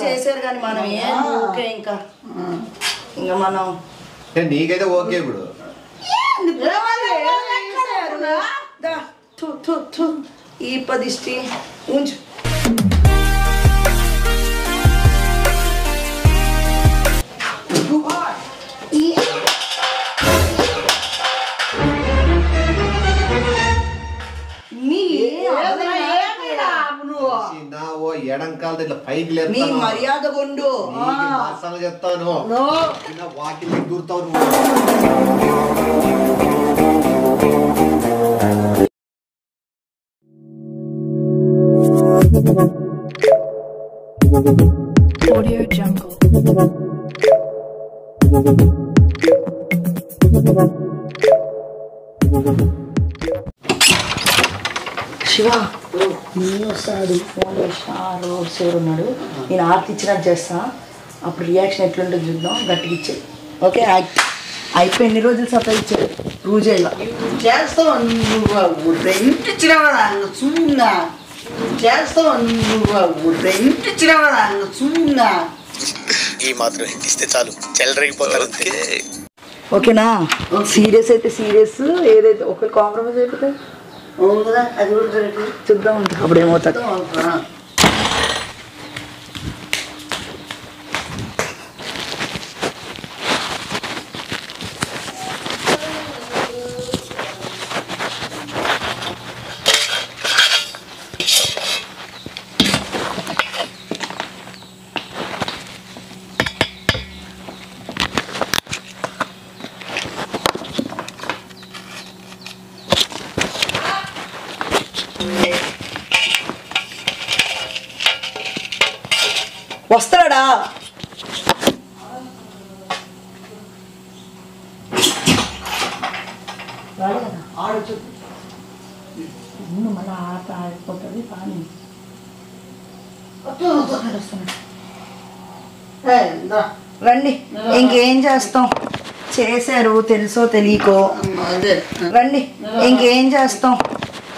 చేశారు కానీ మనం ఓకే ఇంకా మనం నీకైతే ఓకే ఇప్పుడు ఈ పదిష్టి ఉంచు ఎడంకాలతో ఇట్లా పైకి మర్యాద కొండు చెప్తాను వాకిల్ దూరుతావు Audio Jungle. శివ నేను వస్తాడు ఫోన్ చేసిన రోడ్ సేర్ ఉన్నాడు నేను ఆర్తి ఇచ్చినట్టు చేస్తా అప్పుడు రియాక్షన్ ఎట్లుంటుంది చూద్దాం గట్టిగా ఇచ్చే ఓకే అయిపోయి ఎన్ని రోజులు సత్తా ఇచ్చాడు రూజేలా చేస్తావు నువ్వు ఇంటిచ్చినావా చూన్నా చేస్తావు నువ్వు ఇంటిచ్చినావా చూన్నా ఈ మాత్రం ఇస్తే చాలు చెల్లరగిపోతారు ఓకేనా సీరియస్ అయితే సీరియస్ ఏదైతే ఒకరు కాంప్రమైజ్ అయిపోతే అవును కదా అది కూడా చూద్దాం అప్పుడు ఏమవుతుంది వస్తాడా ఆడొచ్చు మళ్ళీ ఆట ఆడిపోతుంది కానీ రండి ఇంకేం చేస్తాం చేశారు తెలుసో తెలియకో రండి ఇంకేం చేస్తాం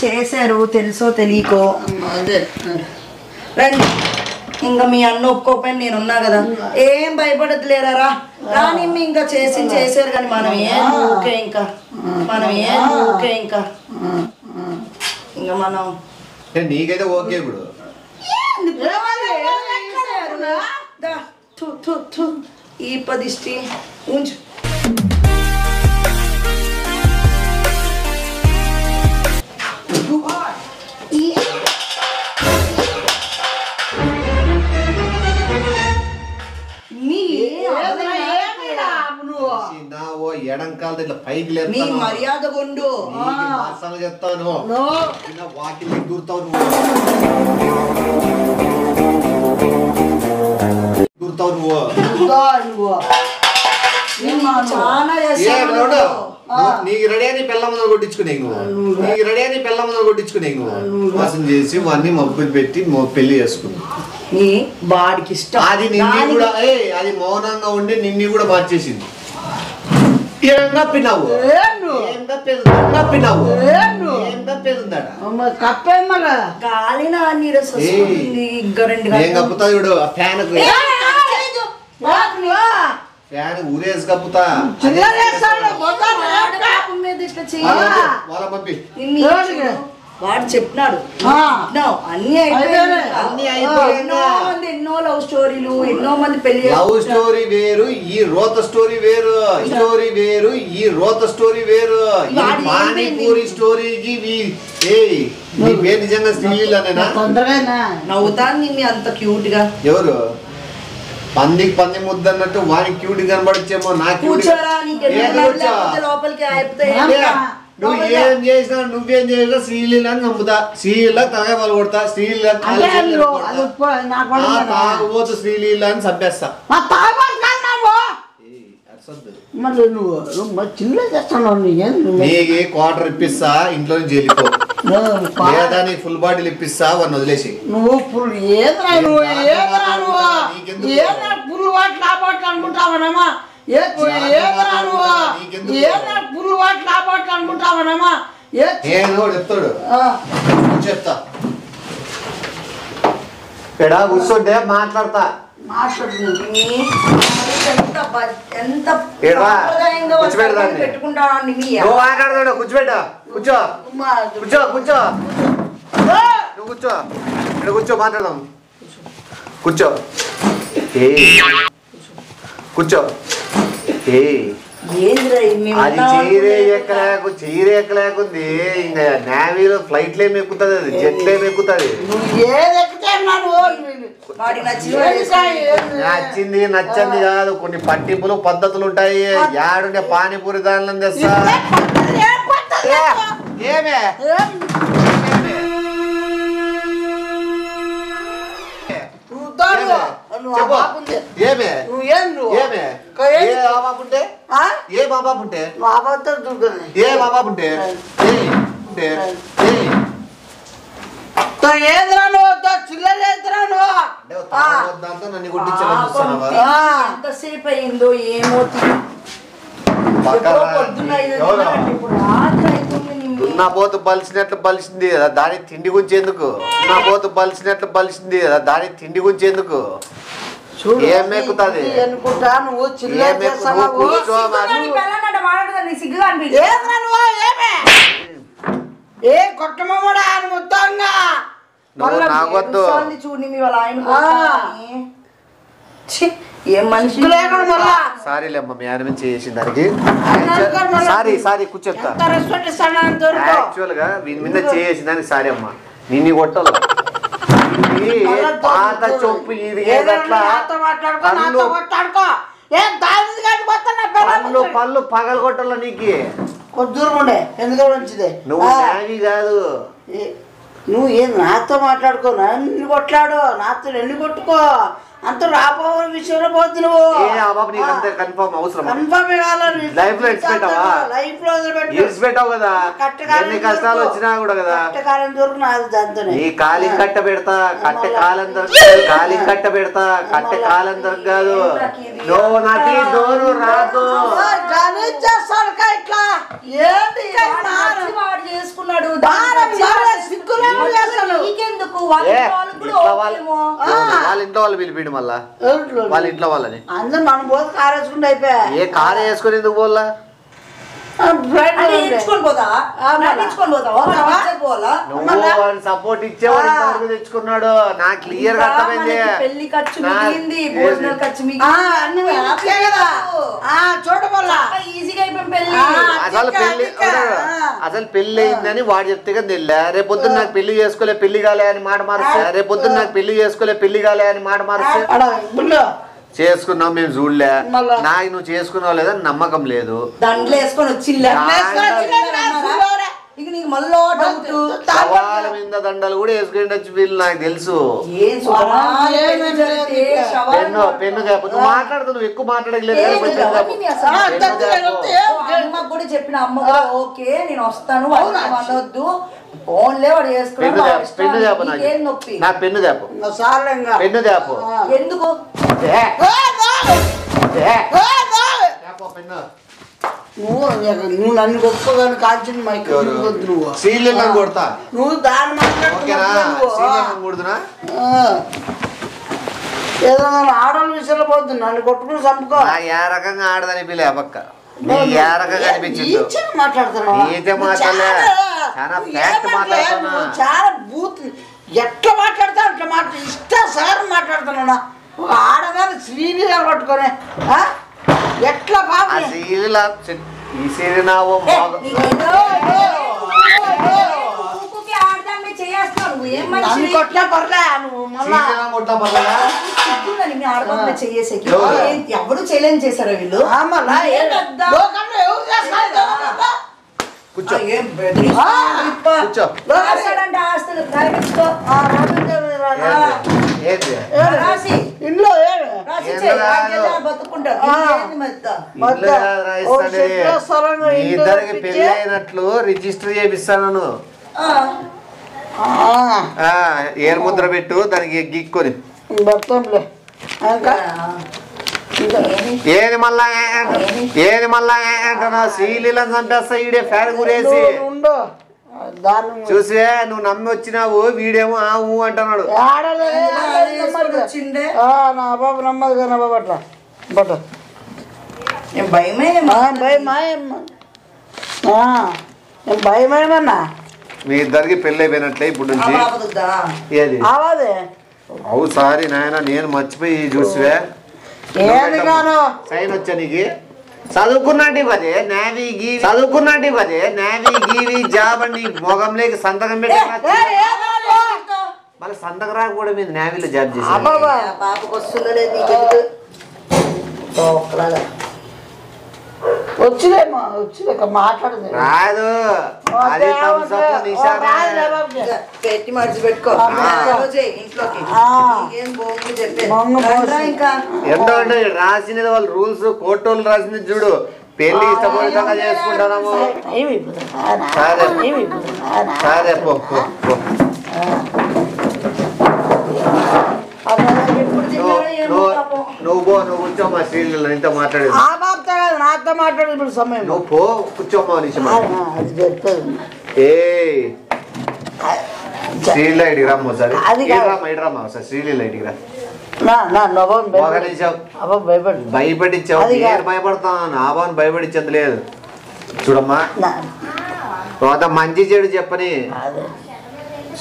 చేశారు తెలుసో తెలియకో రండి ఇంకా మీ అన్న ఒప్పుకోపోయిన నేను ఉన్నా కదా ఏం భయపడద్దులేరా కానీ ఇంకా చేశారు కానీ మనం ఓకే ఇంకా ఓకే ఇంకా మనం నీకైతే ఓకే ఇప్పుడు ఈ పదిష్టి ఉంచు ఎడంకాలతో ఇట్లా పైకి మర్యాద కొండు చెప్తాను వాకిల్ దూరుతావు నీకు రెడీ అని పిల్ల ముందర కొట్టించుకునే నీకు రెడీ అని పిల్ల ముందర కొట్టించుకునే మోసం చేసి వాడిని మబ్బులు పెట్టి పెళ్లి చేసుకున్నావు వాడికి ఇష్టం అది నిన్ను కూడా అది మౌనంగా ఉండి నిన్ను కూడా మార్చేసింది కప్పినావు గాలిన ఏం కప్పుతా చూడు ఫ్యాన్ ఫ్యాన్ ఊరేసి కప్పుతా వాళ్ళ పంపి వాడు చెప్పినాడు అన్ని ఎన్నో లవ్ స్టోరీలు ఎన్నో మంది పెళ్లి లవ్ స్టోరీ వేరు ఈ రోత స్టోరీ వేరు స్టోరీ వేరు ఈ రోత స్టోరీ వేరు పానీపూరి స్టోరీకి నీ పేరు నిజంగా శ్రీలీలనేనా నవ్వుతాను నిన్ను అంత క్యూట్ గా ఎవరు పందికి పంది ముద్ద అన్నట్టు వానికి క్యూట్ కనబడచ్చేమో నా క్యూట్ లోపలికి నువ్వేం చేసినా శ్రీలీల అని నమ్ముతా శ్రీలీల తలగా వాళ్ళు కొడతా శ్రీలీల తాగబోతు శ్రీలీల అని చంపేస్తా నీకు క్వార్టర్ ఇప్పిస్తా ఇంట్లో నుంచి వెళ్ళిపో లేదా నీకు ఫుల్ బాటిల్ ఇప్పిస్తా వాడిని వదిలేసి నువ్వు ఫుల్ ఫుల్ బాటిల్ అనుకుంటావనమ్మా అనుకుంటావనమ్మా చెప్తాడు చెప్తా ఎడా కూర్చుంటే మాట్లాడతా. పెట్టుకుంటాను నువ్వు మాట్లాడతాడు. కూర్చోబెట్టా. కూర్చో కూర్చో కూర్చో నువ్వు కూర్చో. ఇక్కడ కూర్చో మాట్లాడదాం. కూర్చో కూర్చో. అది చీరే ఎక్కలేకుంది. ఇంకా నేవీలో ఫ్లైట్లు ఏమి ఎక్కుతుంది, అది జట్లు ఏమి ఎక్కుతుంది. నచ్చింది నచ్చంది కాదు, కొన్ని పట్టింపులు పద్ధతులు ఉంటాయి. యాడుండే పానీపూరి దానిలో తెస్తా. ఏమే ఏమే ఏమే ఏ బాబాపుంటే ఏ బాబాపుంటే ఏ బాబాపుంటే నన్ను కొట్టించాను. ఎంతసేపు అయిందో ఏమో. నా పోతు బలిసినట్లు బలిసింది కదా, దాని తిండి గురించి ఎందుకు? నా పోతు బలిసినట్లు బలిసింది కదా, దాని తిండి గురించి ఎందుకు? ఏం ఎక్కుతుంది? నాకొద్దు. ఏం మనిషి సారీలేమ్మ, మీ ఆయన నుంచి చేసిన దానికి సారీ. సారీ కూర్చోస్తా. యాక్చువల్ గా వీని మీద చేసిన దానికి సారీ అమ్మా. నిన్ను కొట్టాలి. పాత చొప్పు ఇది పళ్ళు పళ్ళు పగలు కొట్టాల నీకు. నువ్వు న్యావి కాదు. నువ్వు ఏం నాతో మాట్లాడుకో, నన్ను కొట్లాడు, నాతో ఎన్ని కొట్టుకో. అంత రాబో విషయంలో పోతు నువ్వు. కన్ఫర్మ్ అవసరం. కన్ఫర్మే కావాలి. లైఫ్ లో ఇచ్చిపెట్టావా? లైఫ్ లో ఇచ్చిపెట్టావు కదా. ఎన్ని కష్టాలు వచ్చినా కూడా కదా. కట్టకాలం దొరకు నాది దాంతో. నీ కాలి కట్ట పెడతా, కట్టె కాలం దొరకదు. కాలి కట్ట పెడతా, కట్టె కాలం దొరకదు. నువ్వు నటి దోరు రాదు. ఇట్లా ఏంటి చేసుకున్నాడు. వాళ్ళ ఇంట్లో వాళ్ళు పిలిపిండు. మళ్ళా వాళ్ళ ఇంట్లో వాళ్ళని అందరూ మనం పోతే కారు వేసుకుంటే అయిపోయా. ఏ కారు వేసుకుని ఎందుకు పోలా? సపోర్ట్ ఇచ్చేవాడు తెచ్చుకున్నాడు. నాకు క్లియర్ గా అర్థమైంది. పెళ్లి ఖర్చు మిగిలింది, భోజనాల ఖర్చు అసలు పెళ్లి అయిందని వాడు చెప్తే కదా తెల్లా. రేపొద్దున నాకు పెళ్లి చేసుకోలే పెళ్లి కాలే అని మాట మారుస్తా. రేపొద్దున నాకు పెళ్లి చేసుకోలే పెళ్లి కాలే అని మాట మారుస్తా. చేసుకున్నావు మేము చూడలే. నాకు నువ్వు చేసుకున్నావు లేదని నమ్మకం లేదు. దండలు వేసుకొని వచ్చింది. శవాల మీద దండలు కూడా వేసుకుంటూ వీళ్ళు నాకు తెలుసు. పెన్ను కాపు. నువ్వు మాట్లాడుతు, నువ్వు ఎక్కువ మాట్లాడలేదు. అమ్మకు కూడా చెప్పిన, అమ్మ కూడా ఓకే నేను వస్తాను అనవద్దు, ఓన్లే వాడు పెన్ను చేపు. నా పెన్ను చేపు. పెన్ను చేపు. ఎందుకు నువ్వు నన్ను గొప్పగానే కాల్చింది నువ్వు సీలింగ్ కొడతా. నువ్వు దాని కొడుతున్నా. ఏదో ఆడవాళ్ళ విషయంలో పోతుంది. నన్ను కొట్టుకుని చంపుకో. ఏ రకంగా ఆడదని పిల్లే పక్క ఏ రకంగా అనిపించింది. చాలా బూత్ ఎట్లా మాట్లాడతా అట్లా ఇష్టాసారం మాట్లాడుతున్నా. ఒక ఆడగారు శ్రీనిగా పట్టుకొని ఎట్లా బాగా ఎవరు చేయలేని చేశారు వీళ్ళు. ఇద్దరికి పెళ్లి అయినట్లు రిజిస్టర్ చేపిస్తాను. ఏర్ ముద్ర పెట్టు దానికి గీక్కొని. ఏది మళ్ళా ఏది మళ్ళా అంటున్నా. శ్రీలీలను చంపేస్తా ఈడే ఫ్యాన్ గురేసి. దాన్ని చూసే నువ్వు నమ్మి వచ్చినావు వీడేమో ఆ ఊ అంటున్నాడు. వచ్చిండే నా బాబు నమ్మదు కదా బాబు అట్లా బట్ట భయమే భయమేమన్నా మీ ఇద్దరికి పెళ్ళి అయిపోయినట్లే ఇప్పుడు నుంచి. ఏది అవాదే అవు సారీ నాయన నేను మర్చిపోయి చూసివే ఏది కాను సైన్ వచ్చా నీకు చదువుకున్నట్టు కదే నేవీ గీవి చదువుకున్నట్టు కదే నేవీ గీవి జాబ్ అని మొగంలోకి సంతకం పెట్టి మళ్ళీ సంతకం రాకపోవడం మీద నేవీలో జాబ్ చేసి పాపకు వస్తుందలేదు నీకు వచ్చిలేమో వచ్చిలేక మాట్లాడదు రాదు అది పెట్టి మడిచి పెట్టుకో ఇంట్లోకి ఇంకా ఎందుకంటే రాసినది వాళ్ళు రూల్స్ కోర్టు వాళ్ళు రాసింది చూడు పెళ్లి ఇష్టపూరితంగా చేసుకుంటాము. సరే పో నువ్వు పో నువ్వు కూర్చోమ్మా శ్రీలీల ఇంత మాట్లాడేది నాతో మాట్లాడేది సమయం నువ్వు పో కూర్చోమ్మా నిమిషం. ఏ శ్రీలీల ఇడికి రామ్మ ఒకసారి ఇడరామ్మా ఒకసారి శ్రీలీల ఇడికి రా. భయపడించావు నేను భయపడతాను నా బాను భయపడించేది లేదు. చూడమ్మా కొంత మంచి చెడు చెప్పని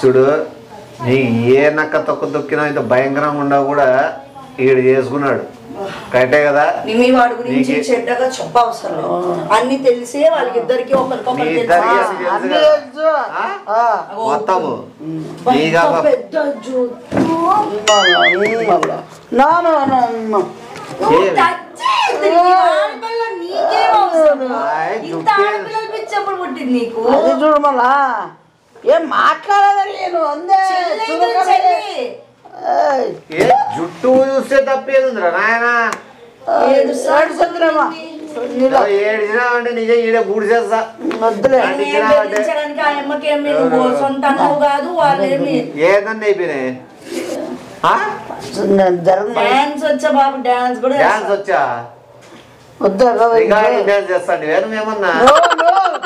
చూడు నీ ఏ నక్క తొక్క తొక్కినా ఇంత భయంకరంగా ఉండవు కూడా ఈడు చేసుకున్నాడు కరెక్టే కదా. మీ వాడి గురించి చెడ్డగా చెప్పవసరం అన్ని తెలిసే వాళ్ళకిద్దరికి మొత్తము పెద్ద నీకు చూడు మళ్ళా ఏం మాట్లాడదని నేను అందే జుట్టు చూస్తే తప్పేది ఉందిరా నాయన. ఏడిచినా అంటే నిజం ఈడ గుడి చేస్తా ఏదన్నా అయిపోయినాయి. డాన్స్ వచ్చా డాన్స్ చేస్తాండి ఏమన్నా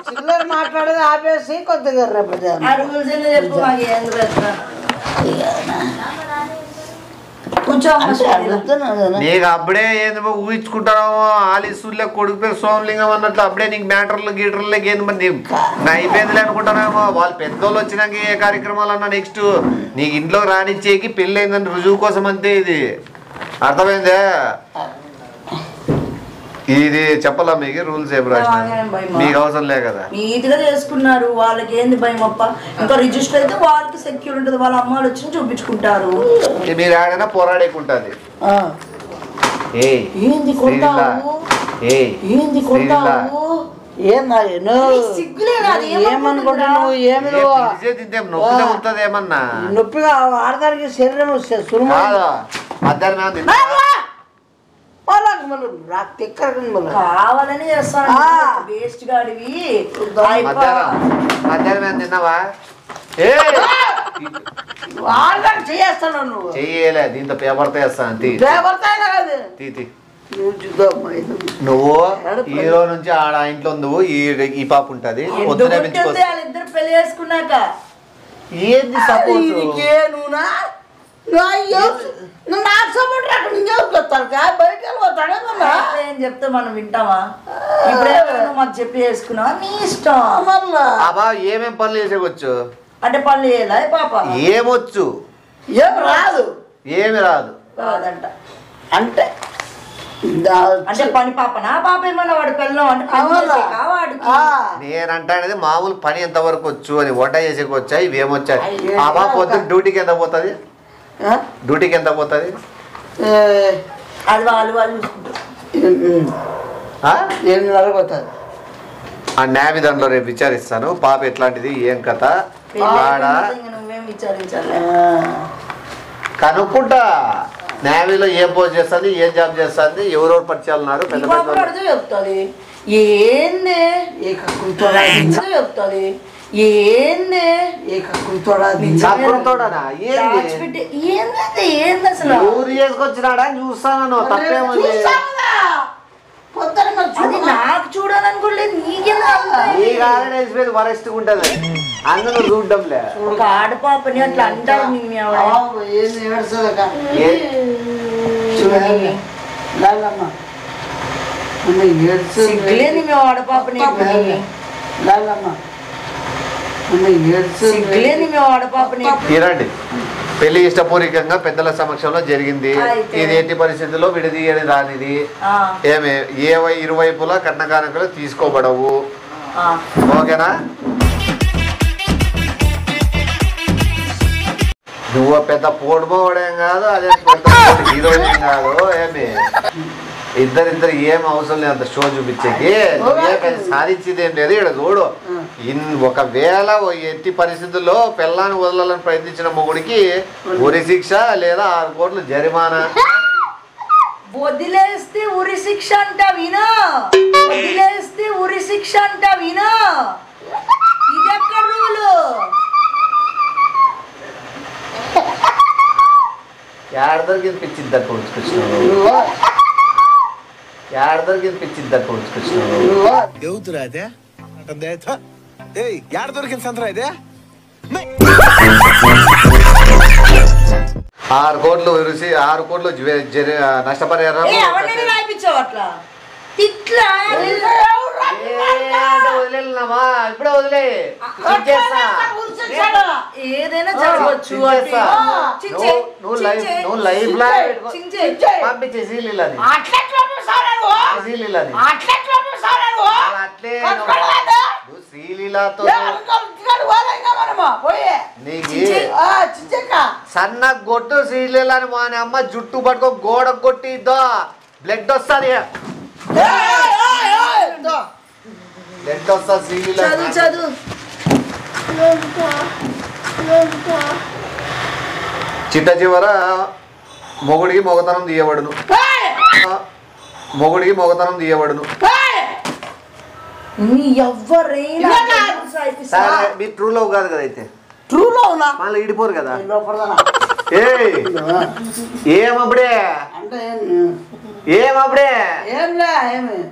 చిల్లర మాట్లాడేది ఆపేసి కొద్దిగా నీకు అప్పుడే ఏంది ఊహించుకుంటావు ఆలీసులే కొడుకు పేరు సోమలింగం అన్నట్లు అప్పుడే నీకు మ్యాటర్లు గీటర్లకి ఏంది మరి అయిపోయిందిలే అనుకుంటానేమో. వాళ్ళు పెద్దోళ్ళు వచ్చినాక ఏ కార్యక్రమాలు అన్నా నెక్స్ట్ నీకు ఇంట్లో రానిచ్చేకి పెళ్ళి అయిందని రుజువు కోసం అంతే. ఇది అర్థమైందే. ఇది చెప్పాలా మీకు రూల్స్ ఏం రాసిన మీకు అవసరం లే కదా. నీట్గా చేసుకున్నారు వాళ్ళకి ఏంది భయం అప్ప. ఇంకా రిజిస్టర్ అయితే వాళ్ళకి సెక్యూర్ ఉంటుంది వాళ్ళ అమ్మాలు వచ్చి చూపించుకుంటారు. మీరు ఆడైనా పోరాడేకుంటుంది. ఏమన్నా నొప్పిగా ఆడదానికి శరీరం మధ్యాహ్నం కావాలని చేస్తాను వేస్ట్ గాడివి. మధ్యాహ్నం తిన్నావా? చేస్తాను నువ్వు చెయ్యలే దీంతో పేపర్తో వేస్తాను. నువ్వు హీరో నుంచి ఆడ ఇంట్లో నువ్వు ఈ పాప ఉంటది వాళ్ళిద్దరు పెళ్లి చేసుకున్నాక ఏంది సపోజ్ ఏం చెప్తే మనం వింటామా? ఇప్పుడే మాకు చెప్పి చేసుకున్నావా నీ ఇష్టం. అబ్బా ఏమేం పనులు చేసేవచ్చు అంటే పనులు చేయాలా పాప? ఏమొచ్చు ఏమి రాదు ఏమి రాదు కాదంట. అంటే అంటే పని పాపనా పాప ఏమన్నా వాడు పిల్లలు అంటే నేనంటానేది మామూలు పని ఎంత వరకు వచ్చు అని వంట చేసేకొచ్చా ఇవేమొచ్చాయి. ఆ బాబు పొద్దున్న డ్యూటీకి ఎంత పోతుంది? డ్యూటీకి ఎంత పోతుంది? అది వాళ్ళు చూసుకుంటారు. ఆ న్యావి దాంట్లో రేపు విచారిస్తాను పాప ఎట్లాంటిది ఏం కథ నువ్వేం విచారించాలి కనుక్కుంటా. నేవీలో ఏం పోస్ట్ చేస్తుంది ఏం జాబ్ చేస్తుంది ఎవరెవరు పరిచయాలు ఉన్నారు పెద్ద పెద్ద చెప్తుంది. ఏంది చెప్తుంది ఊరు చేసుకొచ్చినాడా చూస్తాను తప్పేముంది. అది నాకు చూడాలనుకోలేదు నీకేనా ఈ కాలం వేసిపోయింది వరస్ట్ ఉంటది అందులో చూడడంలే ఒక ఆడపాపని అట్లా అంటారు మీ ఆవిడ. ఏది ఏడుస్తుందక్క చూడాలి లాలమ్మ ఏడుస్తుంది సిగ్గులేని మీ ఆడపాపని లాలమ్మ ఏడుస్తుంది సిగ్గులేని మీ ఆడపాపని ఇరండి పెళ్లి ఇష్టపూర్వకంగా పెద్దల సమక్షంలో జరిగింది. ఇది ఎట్టి పరిస్థితుల్లో విడదీయని రానిది. ఏమే ఇరువైపులా కట్నకానుకలు తీసుకోబడవు. ఓకేనా? నువ్వు పెద్ద పోడుమోడేం కాదు, అదే పెద్ద హీరోయిన్ కాదు. ఏమి ఇద్దరిద్దరు ఏం అవసరం లేదు అంత షో చూపించేకి. సాధించేది ఏం లేదు. ఇక్కడ చూడు, ఒకవేళ ఎట్టి పరిస్థితుల్లో పిల్లాన్ని వదలాలని ప్రయత్నించిన మొగుడికి ఉరి శిక్ష లేదా 6 కోట్ల జరిమానా. వదిలేస్తే ఉరి శిక్ష అంట వినా, వదిలేస్తే ఉరి శిక్ష అంట వినా. ఇదెక్కడ రూలు? ఏడదరికి పిచ్చిద్దారు కొడుచుకొచ్చినావు, ఏడదరికి పిచ్చిద్దారు కొడుచుకొచ్చినావు. ఎవతురా అదే యాడ దొరికింది సంతరా ఇదే? 6 కోట్లు రుచి, 6 కోట్లు నష్టపరిహారం. రాయిపించావు అట్లా ఇట్లా వదిలేమా? ఇప్పుడే వదిలే. ఏదైనా జరగవచ్చు. నువ్వు లైఫ్ లా పంపించే సీలీలని అట్లే నువ్వు శ్రీలీలతో సన్న గొట్టు శ్రీలీలని మా అమ్మ జుట్టు పట్టుకో గోడ కొట్టి ఇద్దో బ్లడ్ వస్తుంది. బ్లడ్ వస్తా శ్రీలీల. చదువు చిట్ట చివర మొగుడికి మొగతనం తీయబడును, మొగుడికి మొగతనం తీయబడును. మీ ట్రూ లవ్ కాదు కదా అయితే? ట్రూ లవ్నా? మళ్ళీ ఇడిపోరు కదా. ఏమప్పుడే ఏమప్పుడే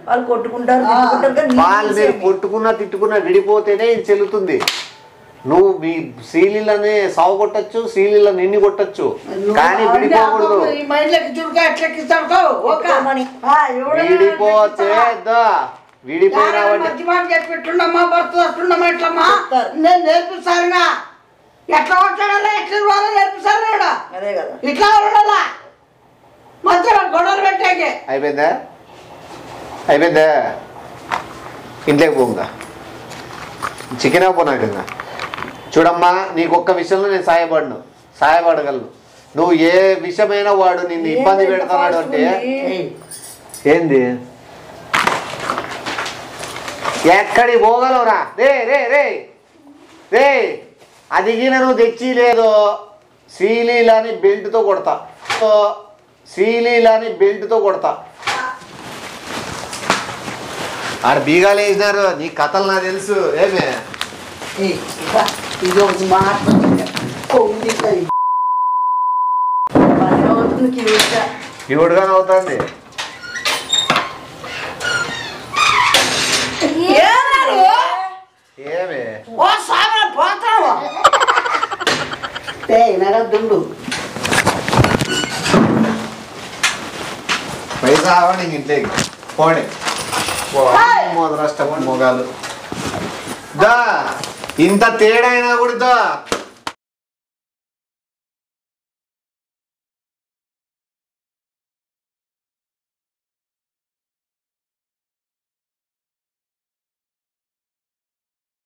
వాళ్ళు కొట్టుకుంటారు వాళ్ళు మీరు కొట్టుకున్నా తిట్టుకున్నా విడిపోతేనే ఇది చెల్లుతుంది. నువ్వు మీ శ్రీలీలని సాగు కొట్టచ్చు, శ్రీలీలని నిన్ను కొట్టచ్చు, కానీ విడిపోకూడదు. విడిపోతే విడిపోయినా చెప్పిట్టున్నామా భర్త వస్తుండమ్మా ఎట్లమ్మా నేను నేర్పిస్తానుగా ఎట్లా కొట్టాడల్లా ఎట్లా ఇవ్వాలో నేర్పిస్తాను. అదే కదా ఇట్లా ఉండాలా మధ్యలో గొడవలు పెట్టాకే. అయిపోయిందా? అయిపోయిందా? ఇంట్లోకి పోగా చికెన్ పోనాక చూడమ్మా, నీకు ఒక్క విషయంలో నేను సాయపడగలను. నువ్వు ఏ విషయమైనా వాడు నిన్ను ఇబ్బంది పెడతాడు అంటే ఏంది? ఎక్కడికి పోగలవురా? రే రే రే రే అదిగిన నువ్వు తెచ్చి లేదో శ్రీలీలని బెల్ట్తో కొడతా, శ్రీలీలని బెల్ట్తో కొడతా. ఆడ బీగాలు వేసినారు. నీ కథలు నాకు తెలుసు. ఏమే ఇది ఒకటి మాట క్యూట్గానే అవుతుంది. ఏమే పోతావు దుండు పైసా అవ్వండి ఇంట్లోకి పోండి. మొదలష్టం మొగాలు దా ఇంత తేడా అయినా కూడా